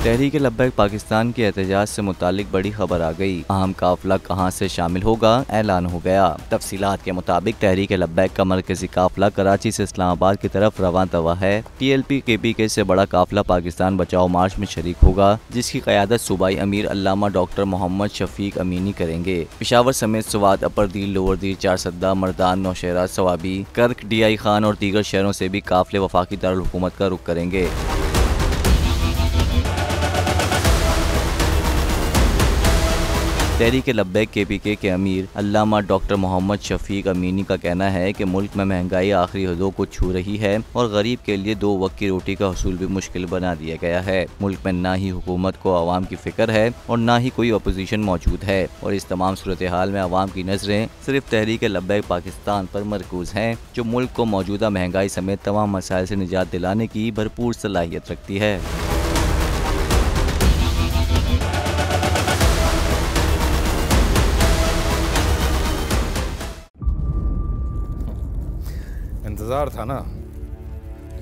तहरीक लब्बैक पाकिस्तान के एहतजाज से मुतालिक बड़ी खबर आ गई। अहम काफिला कहां से शामिल होगा, ऐलान हो गया। तफसीलात के मुताबिक तहरीक लब्बैक का मरकजी काफिला कराची से इस्लामाबाद की तरफ रवां तवा है। TLP KPK से बड़ा काफिला पाकिस्तान बचाओ मार्च में शरीक होगा, जिसकी क़यादत सूबाई अमीर अल्लामा डॉक्टर मोहम्मद शफीक अमीनी करेंगे। पेशावर समेत स्वात, अपर दील, लोअर दील, चारसद्दा, मर्दान, नौशहरा, सवाबी, कर्क, DI खान और दीगर शहरों से भी काफिले वफाकी दारुल हुकूमत का रुख करेंगे। तहरीक लब्बैक KPK के अमीर अल्लामा डॉक्टर मोहम्मद शफीक अमीनी का कहना है कि मुल्क में महंगाई आखिरी हदों को छू रही है और गरीब के लिए 2 वक्त की रोटी का हसूल भी मुश्किल बना दिया गया है। मुल्क में ना ही हुकूमत को आवाम की फिक्र है और ना ही कोई अपोजिशन मौजूद है और इस तमाम सूरत हाल में आवाम की नजरें सिर्फ तहरीक लब्बैक पाकिस्तान पर मरकूज हैं, जो मुल्क को मौजूदा महंगाई समेत तमाम मसाइल से निजात दिलाने की भरपूर सलाहियत रखती है। इंतज़ार था ना,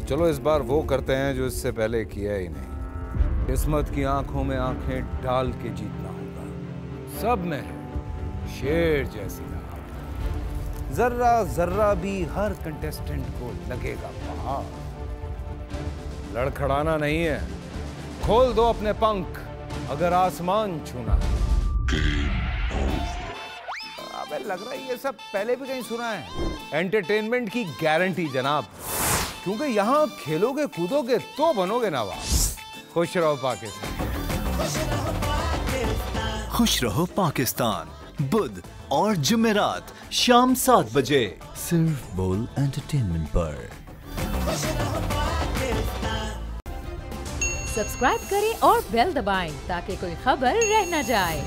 चलो इस बार वो करते हैं जो इससे पहले किया ही नहीं। किस्मत की आंखों में आंखें डाल के जीतना होगा। सब में शेर जैसी राह, जर्रा जर्रा भी हर कंटेस्टेंट को लगेगा पहाड़। लड़खड़ाना नहीं है, खोल दो अपने पंख अगर आसमान छूना है। अबे लग रहा है ये सब पहले भी कहीं सुना है। एंटरटेनमेंट की गारंटी जनाब, क्योंकि यहाँ खेलोगे कूदोगे तो बनोगे नवाब। खुश रहो पाकिस्तान। खुश रहो पाकिस्तान, बुध और जुमेरात शाम 7 बजे सिर्फ बोल एंटरटेनमेंट पर। सब्सक्राइब करें और बेल दबाएं ताकि कोई खबर रह न जाए।